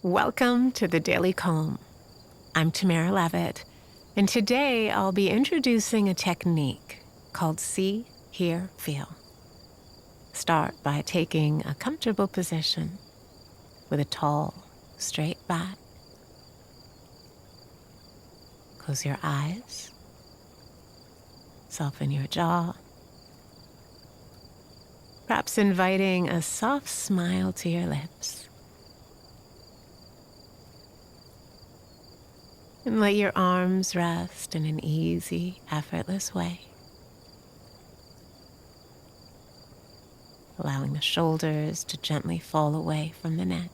Welcome to the Daily Calm. I'm Tamara Levitt, and today I'll be introducing a technique called See, Hear, Feel. Start by taking a comfortable position with a tall, straight back. Close your eyes. Soften your jaw. Perhaps inviting a soft smile to your lips. And let your arms rest in an easy, effortless way. Allowing the shoulders to gently fall away from the neck.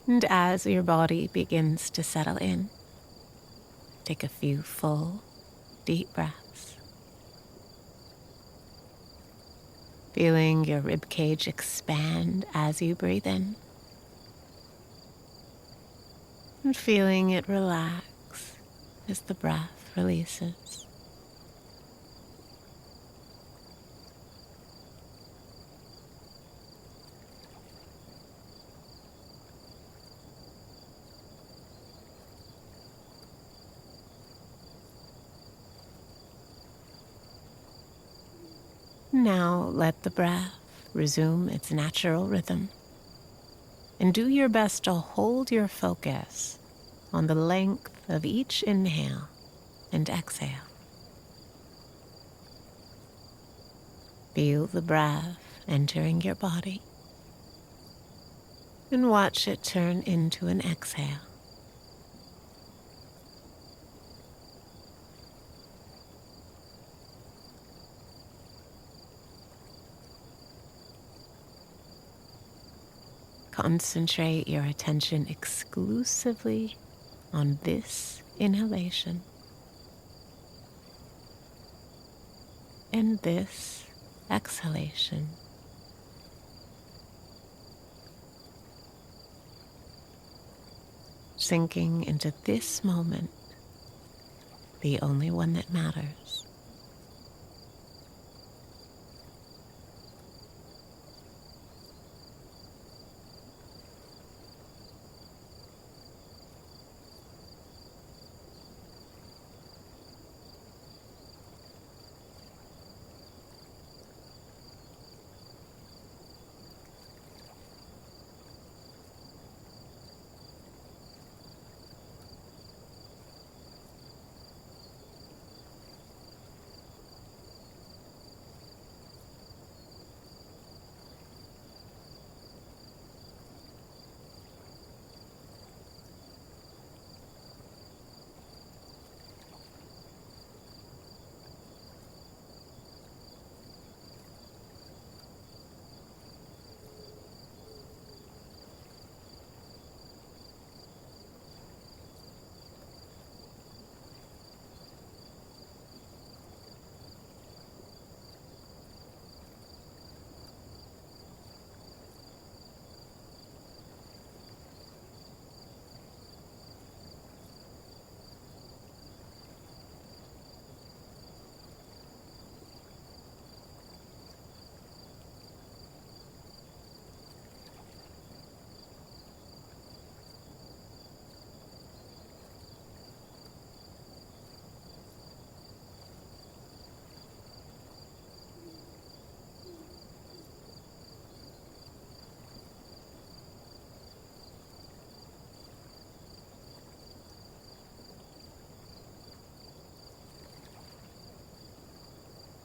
And as your body begins to settle in, take a few full, deep breaths. Feeling your ribcage expand as you breathe in. And feeling it relax as the breath releases. Now let the breath resume its natural rhythm, and do your best to hold your focus on the length of each inhale and exhale. Feel the breath entering your body, and watch it turn into an exhale. Concentrate your attention exclusively on this inhalation and this exhalation. Sinking into this moment, the only one that matters.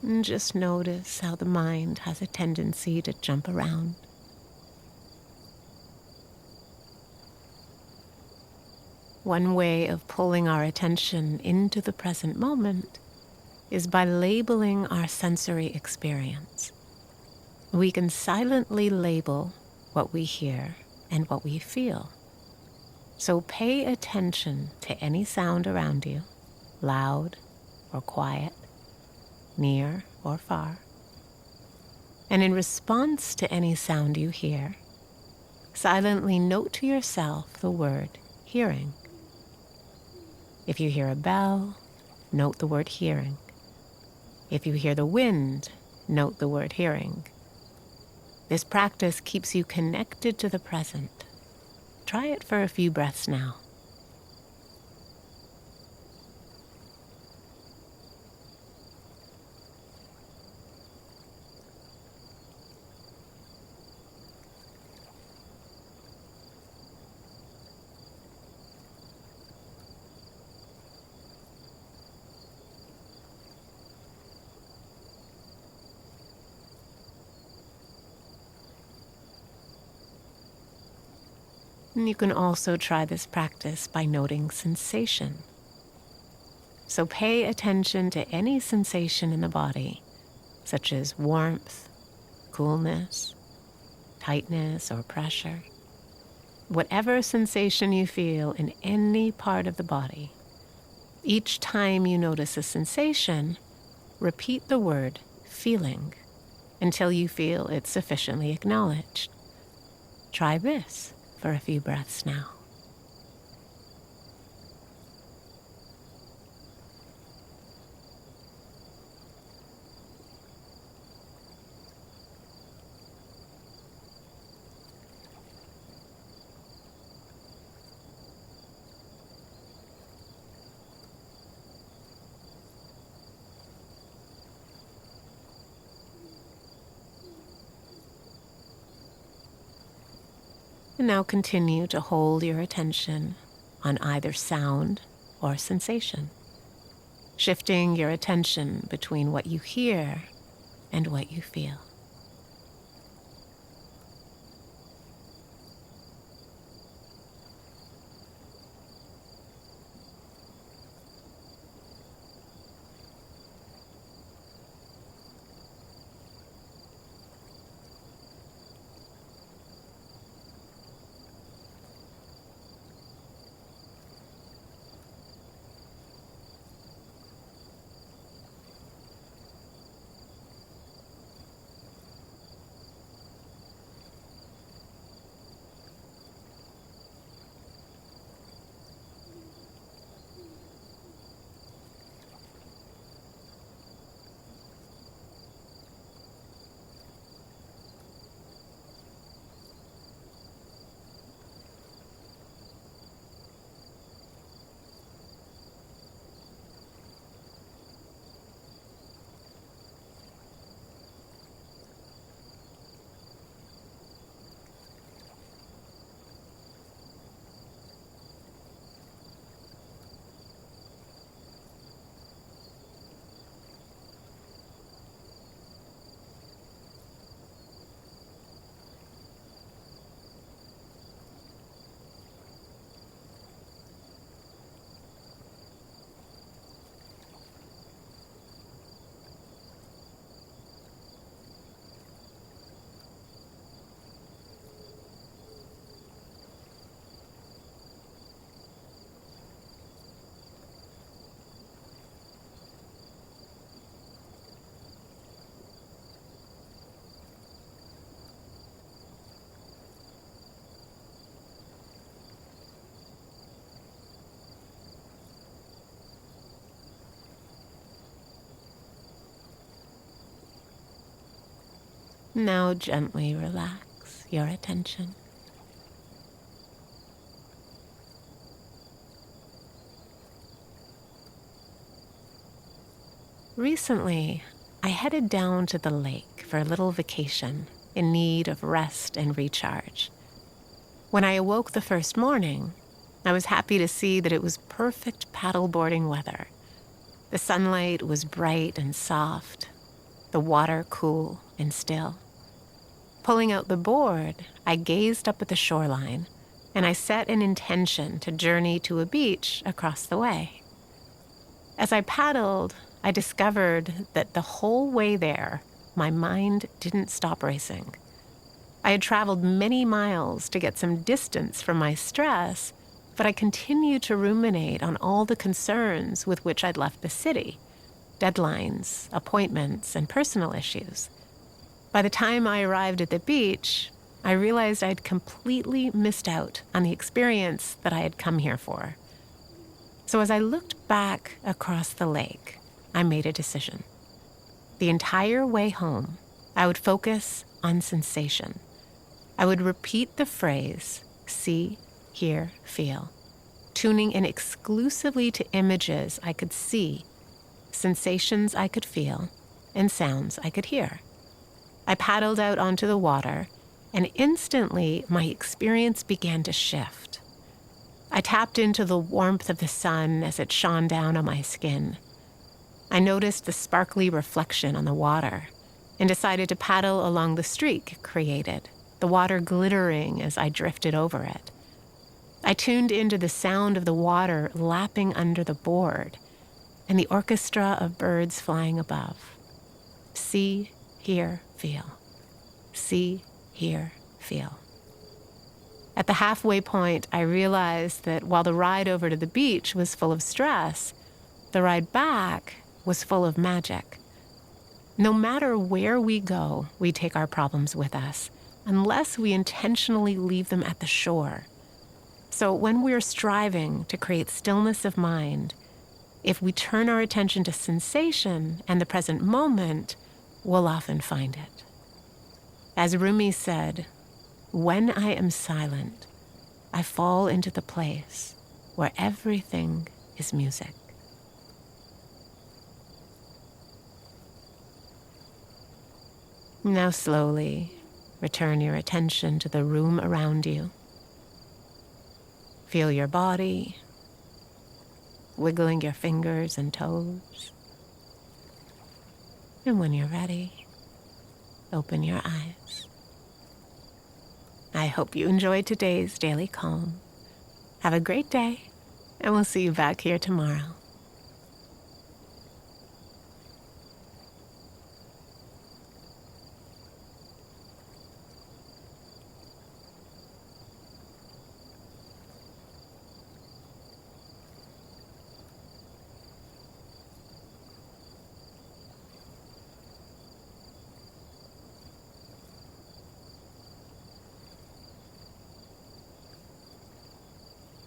And just notice how the mind has a tendency to jump around. One way of pulling our attention into the present moment is by labeling our sensory experience. We can silently label what we hear and what we feel. So pay attention to any sound around you, loud or quiet, near or far. And in response to any sound you hear, silently note to yourself the word hearing. If you hear a bell, note the word hearing. If you hear the wind, note the word hearing. This practice keeps you connected to the present. Try it for a few breaths now. And you can also try this practice by noting sensation. So pay attention to any sensation in the body, such as warmth, coolness, tightness, or pressure. Whatever sensation you feel in any part of the body, each time you notice a sensation, repeat the word feeling until you feel it sufficiently acknowledged. Try this for a few breaths now. And now continue to hold your attention on either sound or sensation, shifting your attention between what you hear and what you feel. Now gently relax your attention. Recently, I headed down to the lake for a little vacation in need of rest and recharge. When I awoke the first morning, I was happy to see that it was perfect paddleboarding weather. The sunlight was bright and soft, the water cool and still. Pulling out the board, I gazed up at the shoreline, and I set an intention to journey to a beach across the way. As I paddled, I discovered that the whole way there, my mind didn't stop racing. I had traveled many miles to get some distance from my stress, but I continued to ruminate on all the concerns with which I'd left the city: deadlines, appointments, and personal issues. By the time I arrived at the beach, I realized I'd completely missed out on the experience that I had come here for. So as I looked back across the lake, I made a decision. The entire way home, I would focus on sensation. I would repeat the phrase, see, hear, feel, tuning in exclusively to images I could see, sensations I could feel, and sounds I could hear. I paddled out onto the water, and instantly my experience began to shift. I tapped into the warmth of the sun as it shone down on my skin. I noticed the sparkly reflection on the water and decided to paddle along the streak it created, the water glittering as I drifted over it. I tuned into the sound of the water lapping under the board and the orchestra of birds flying above. See, hear, feel. See, hear, feel. At the halfway point, I realized that while the ride over to the beach was full of stress, the ride back was full of magic. No matter where we go, we take our problems with us, unless we intentionally leave them at the shore. So when we're striving to create stillness of mind, if we turn our attention to sensation and the present moment, we'll often find it. As Rumi said, "When I am silent, I fall into the place where everything is music." Now slowly return your attention to the room around you. Feel your body, wiggling your fingers and toes. And when you're ready, open your eyes. I hope you enjoyed today's Daily Calm. Have a great day, and we'll see you back here tomorrow.